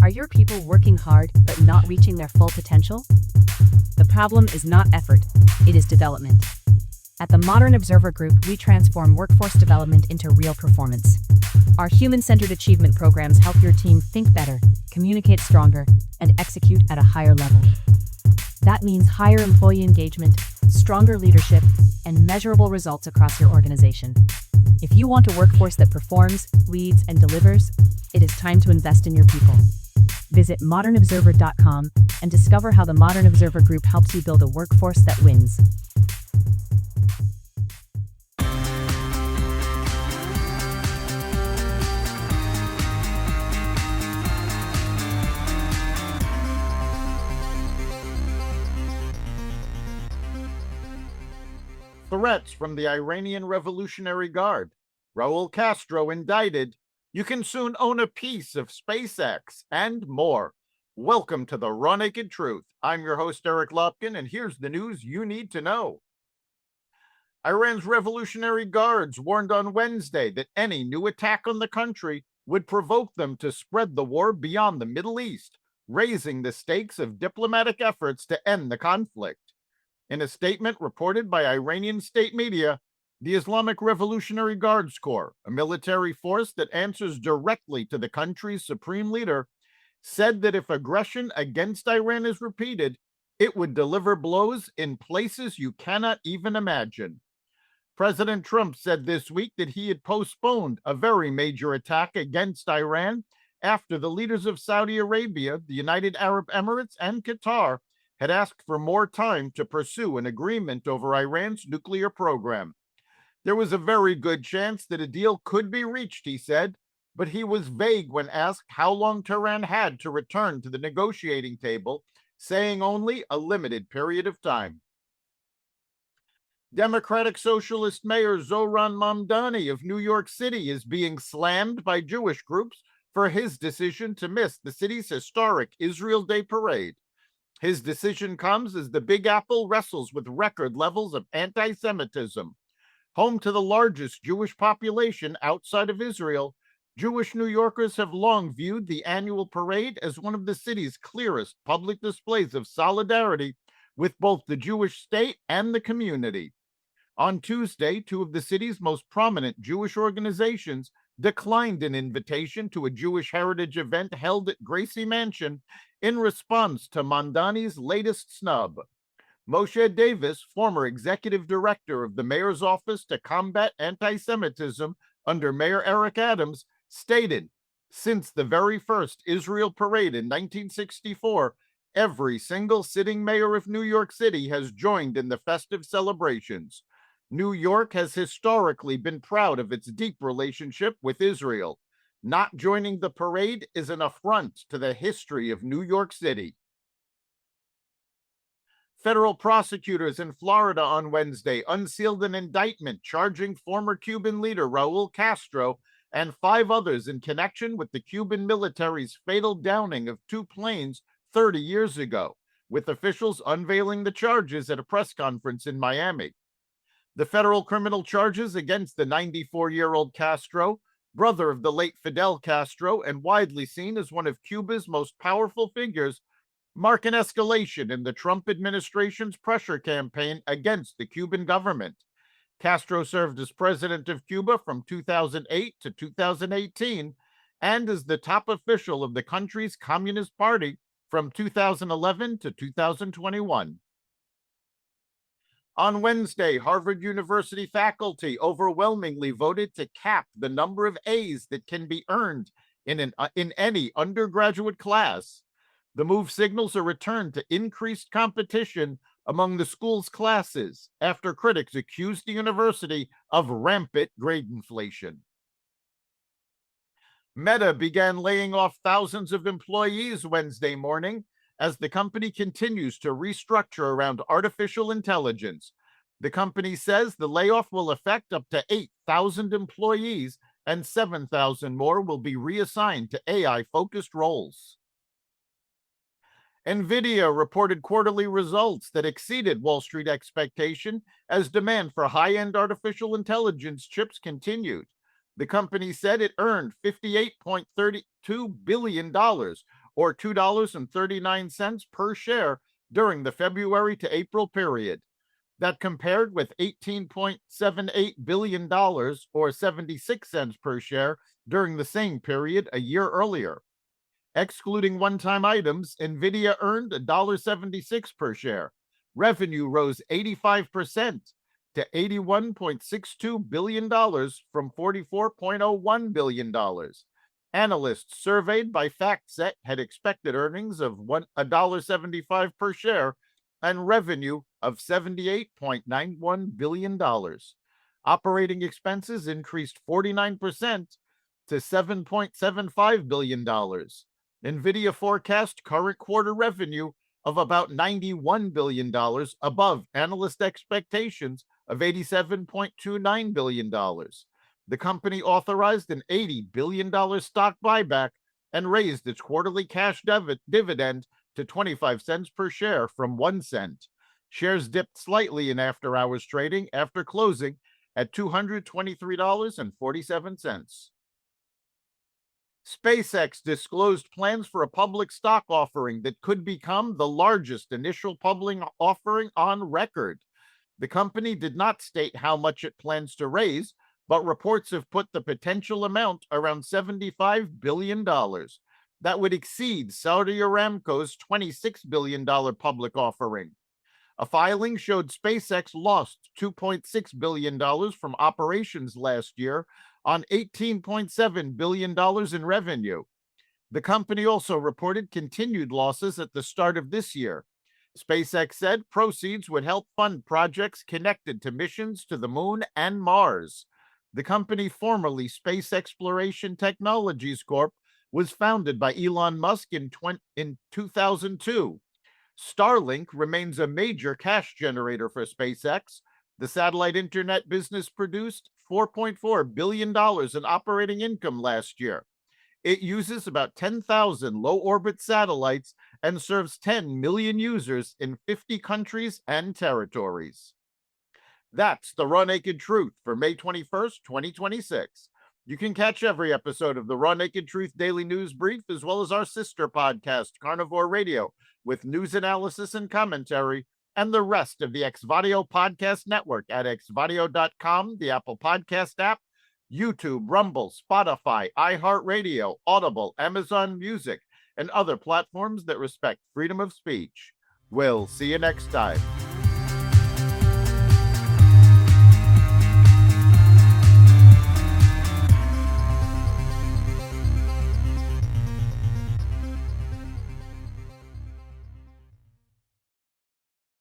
Are your people working hard but not reaching their full potential? The problem is not effort, it is development. At the Modern Observer Group, we transform workforce development into real performance. Our human-centered achievement programs help your team think better, communicate stronger, and execute at a higher level. That means higher employee engagement, stronger leadership, and measurable results across your organization. If you want a workforce that performs, leads, and delivers, it is time to invest in your people. Visit modernobserver.com and discover how the Modern Observer Group helps you build a workforce that wins. Threats from the Iranian Revolutionary Guard. Raúl Castro indicted. You can soon own a piece of SpaceX and more. Welcome to the Raw Naked Truth. I'm your host, Eric Lopkin, and here's the news you need to know. Iran's Revolutionary Guards warned on Wednesday that any new attack on the country would provoke them to spread the war beyond the Middle East, raising the stakes of diplomatic efforts to end the conflict. In a statement reported by Iranian state media, the Islamic Revolutionary Guards Corps, a military force that answers directly to the country's supreme leader, said that if aggression against Iran is repeated, it would deliver blows in places you cannot even imagine. President Trump said this week that he had postponed a very major attack against Iran after the leaders of Saudi Arabia, the United Arab Emirates, and Qatar had asked for more time to pursue an agreement over Iran's nuclear program. There was a very good chance that a deal could be reached, he said, but he was vague when asked how long Tehran had to return to the negotiating table, saying only a limited period of time. Democratic Socialist Mayor Zohran Mamdani of New York City is being slammed by Jewish groups for his decision to miss the city's historic Israel Day parade. His decision comes as the Big Apple wrestles with record levels of anti-Semitism. Home to the largest Jewish population outside of Israel, Jewish New Yorkers have long viewed the annual parade as one of the city's clearest public displays of solidarity with both the Jewish state and the community. On Tuesday, two of the city's most prominent Jewish organizations declined an invitation to a Jewish heritage event held at Gracie Mansion in response to Mamdani's latest snub. Moshe Davis, former executive director of the mayor's office to combat anti-Semitism under Mayor Eric Adams, stated, since the very first Israel parade in 1964, every single sitting mayor of New York City has joined in the festive celebrations. New York has historically been proud of its deep relationship with Israel. Not joining the parade is an affront to the history of New York City. Federal prosecutors in Florida on Wednesday unsealed an indictment charging former Cuban leader Raúl Castro and 5 others in connection with the Cuban military's fatal downing of 2 planes 30 years ago, with officials unveiling the charges at a press conference in Miami. The federal criminal charges against the 94-year-old Castro, brother of the late Fidel Castro and widely seen as one of Cuba's most powerful figures, mark an escalation in the Trump administration's pressure campaign against the Cuban government. Castro served as president of Cuba from 2008 to 2018 and as the top official of the country's Communist Party from 2011 to 2021. On Wednesday, Harvard University faculty overwhelmingly voted to cap the number of A's that can be earned in any undergraduate class. The move signals a return to increased competition among the school's classes after critics accused the university of rampant grade inflation. Meta began laying off thousands of employees Wednesday morning as the company continues to restructure around artificial intelligence. The company says the layoff will affect up to 8,000 employees and 7,000 more will be reassigned to AI-focused roles. Nvidia reported quarterly results that exceeded Wall Street expectation as demand for high-end artificial intelligence chips continued. The company said it earned $58.32 billion, or $2.39 per share during the February to April period. That compared with $18.78 billion or 76 cents per share during the same period a year earlier. Excluding one-time items, Nvidia earned $1.76 per share. Revenue rose 85% to $81.62 billion from $44.01 billion. Analysts surveyed by FactSet had expected earnings of $1.75 per share and revenue of $78.91 billion. Operating expenses increased 49% to $7.75 billion. Nvidia forecast current quarter revenue of about $91 billion, above analyst expectations of $87.29 billion. The company authorized an $80 billion stock buyback and raised its quarterly cash dividend to 25 cents per share from 1 cent. Shares dipped slightly in after-hours trading after closing at $223.47. SpaceX disclosed plans for a public stock offering that could become the largest initial public offering on record. The company did not state how much it plans to raise, but reports have put the potential amount around $75 billion. That would exceed Saudi Aramco's $26 billion public offering. A filing showed SpaceX lost $2.6 billion from operations last year on $18.7 billion in revenue. The company also reported continued losses at the start of this year. SpaceX said proceeds would help fund projects connected to missions to the moon and Mars. The company, formerly Space Exploration Technologies Corp., was founded by Elon Musk in 2002. Starlink remains a major cash generator for SpaceX. The satellite internet business produced $4.4 billion in operating income last year. It uses about 10,000 low-orbit satellites and serves 10 million users in 50 countries and territories. That's the Raw Naked Truth for May 21st, 2026. You can catch every episode of the Raw Naked Truth Daily News Brief, as well as our sister podcast, Carnivore Radio, with news analysis and commentary, and the rest of the Xvadio Podcast Network at xvadio.com, the Apple Podcast app, YouTube, Rumble, Spotify, iHeartRadio, Audible, Amazon Music, and other platforms that respect freedom of speech. We'll see you next time.